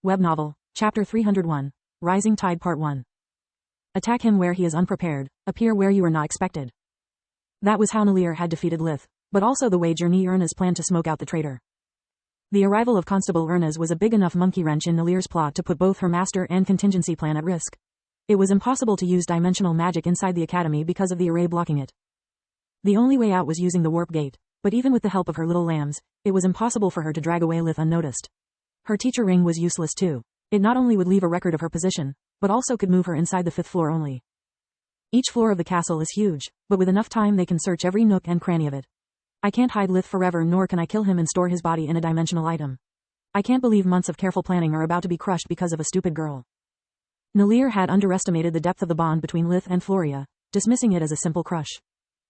Web Novel, Chapter 301, Rising Tide Part 1. Attack him where he is unprepared, appear where you are not expected. That was how Nalir had defeated Lith, but also the way Journey Ernaz planned to smoke out the traitor. The arrival of Constable Ernaz was a big enough monkey wrench in Nalir's plot to put both her master and contingency plan at risk. It was impossible to use dimensional magic inside the academy because of the array blocking it. The only way out was using the warp gate, but even with the help of her little lambs, it was impossible for her to drag away Lith unnoticed. Her teacher ring was useless too. It not only would leave a record of her position, but also could move her inside the 5th floor only. Each floor of the castle is huge, but with enough time they can search every nook and cranny of it. I can't hide Lith forever, nor can I kill him and store his body in a dimensional item. I can't believe months of careful planning are about to be crushed because of a stupid girl. Nalir had underestimated the depth of the bond between Lith and Floria, dismissing it as a simple crush.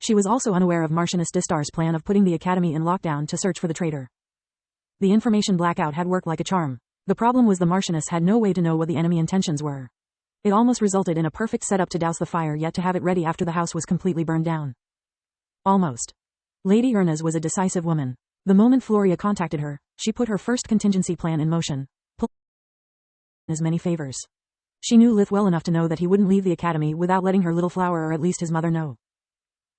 She was also unaware of Martianus Distar's plan of putting the academy in lockdown to search for the traitor. The information blackout had worked like a charm. The problem was the Martianus had no way to know what the enemy intentions were. It almost resulted in a perfect setup to douse the fire yet to have it ready after the house was completely burned down. Almost. Lady Ernaz was a decisive woman. The moment Floria contacted her, she put her first contingency plan in motion. As many favors. She knew Lith well enough to know that he wouldn't leave the academy without letting her little flower or at least his mother know.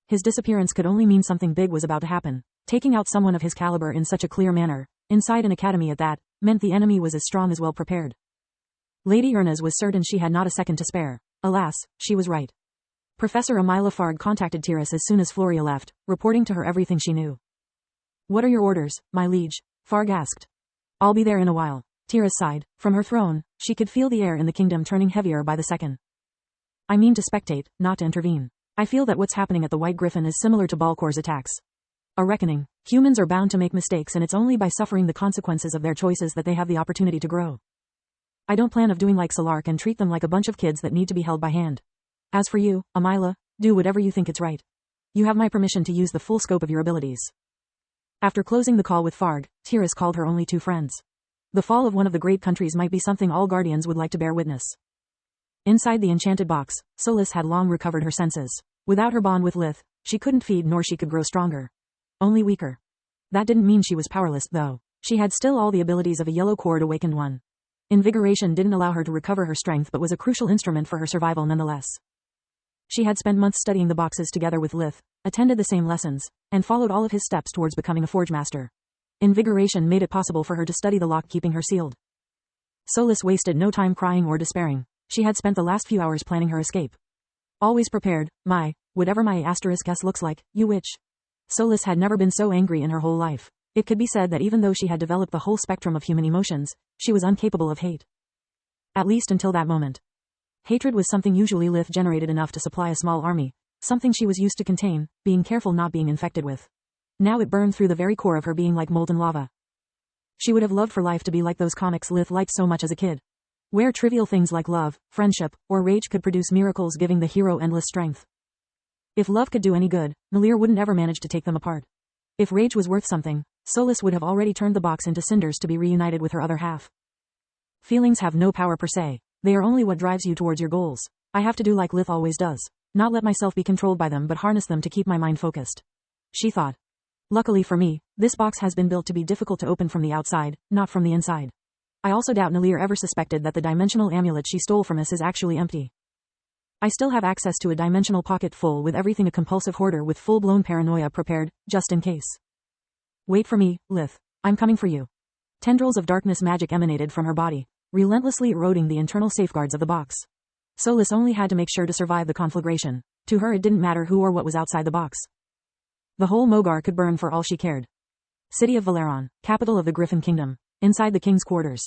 His disappearance could only mean something big was about to happen. Taking out someone of his caliber in such a clear manner, inside an academy at that, meant the enemy was as strong as well prepared. Lady Ernaz was certain she had not a second to spare. Alas, she was right. Professor Amila Farg contacted Tiras as soon as Floria left, reporting to her everything she knew. What are your orders, my liege? Farg asked. I'll be there in a while. Tiras sighed. From her throne, she could feel the air in the kingdom turning heavier by the second. I mean to spectate, not to intervene. I feel that what's happening at the White Griffin is similar to Balkor's attacks. A reckoning. Humans are bound to make mistakes, and it's only by suffering the consequences of their choices that they have the opportunity to grow. I don't plan of doing like Solark and treat them like a bunch of kids that need to be held by hand. As for you, Amila, do whatever you think it's right. You have my permission to use the full scope of your abilities. After closing the call with Farg, Tiras called her only two friends. The fall of one of the great countries might be something all guardians would like to bear witness. Inside the enchanted box, Solis had long recovered her senses. Without her bond with Lith, she couldn't feed nor she could grow stronger. Only weaker. That didn't mean she was powerless, though. She had still all the abilities of a yellow cord awakened one. Invigoration didn't allow her to recover her strength but was a crucial instrument for her survival nonetheless. She had spent months studying the boxes together with Lith, attended the same lessons, and followed all of his steps towards becoming a forge master. Invigoration made it possible for her to study the lock keeping her sealed. Solis wasted no time crying or despairing. She had spent the last few hours planning her escape. Always prepared, whatever my asterisk S looks like, you witch. Solis had never been so angry in her whole life. It could be said that even though she had developed the whole spectrum of human emotions, she was incapable of hate. At least until that moment. Hatred was something usually Lith generated enough to supply a small army, something she was used to contain, being careful not being infected with. Now it burned through the very core of her being like molten lava. She would have loved for life to be like those comics Lith liked so much as a kid, where trivial things like love, friendship, or rage could produce miracles giving the hero endless strength. If love could do any good, Nalir wouldn't ever manage to take them apart. If rage was worth something, Solis would have already turned the box into cinders to be reunited with her other half. Feelings have no power per se. They are only what drives you towards your goals. I have to do like Lith always does. Not let myself be controlled by them but harness them to keep my mind focused. She thought. Luckily for me, this box has been built to be difficult to open from the outside, not from the inside. I also doubt Nalir ever suspected that the dimensional amulet she stole from us is actually empty. I still have access to a dimensional pocket full with everything a compulsive hoarder with full-blown paranoia prepared, just in case. Wait for me, Lith. I'm coming for you. Tendrils of darkness magic emanated from her body, relentlessly eroding the internal safeguards of the box. Solis only had to make sure to survive the conflagration. To her it didn't matter who or what was outside the box. The whole Mogar could burn for all she cared. City of Valeron, capital of the Griffin Kingdom, inside the king's quarters.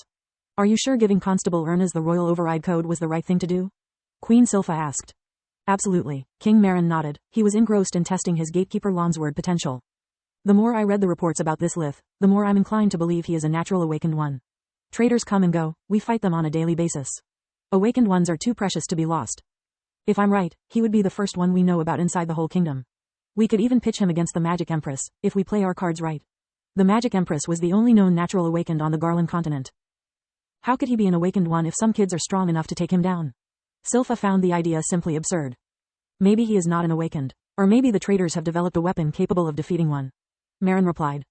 Are you sure giving Constable Ernaz the royal override code was the right thing to do? Queen Silpha asked. Absolutely, King Marin nodded. He was engrossed in testing his gatekeeper Lonsword potential. The more I read the reports about this Lith, the more I'm inclined to believe he is a natural awakened one. Traitors come and go, we fight them on a daily basis. Awakened ones are too precious to be lost. If I'm right, he would be the first one we know about inside the whole kingdom. We could even pitch him against the Magic Empress, if we play our cards right. The Magic Empress was the only known natural awakened on the Garland continent. How could he be an awakened one if some kids are strong enough to take him down? Silpha found the idea simply absurd. Maybe he is not an awakened. Or maybe the traitors have developed a weapon capable of defeating one. Marin replied.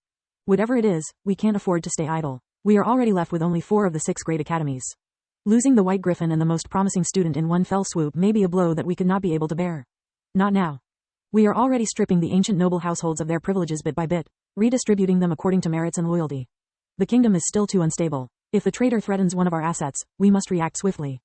Whatever it is, we can't afford to stay idle. We are already left with only 4 of the 6 great academies. Losing the White Griffin and the most promising student in one fell swoop may be a blow that we could not be able to bear. Not now. We are already stripping the ancient noble households of their privileges bit by bit, redistributing them according to merits and loyalty. The kingdom is still too unstable. If the traitor threatens one of our assets, we must react swiftly.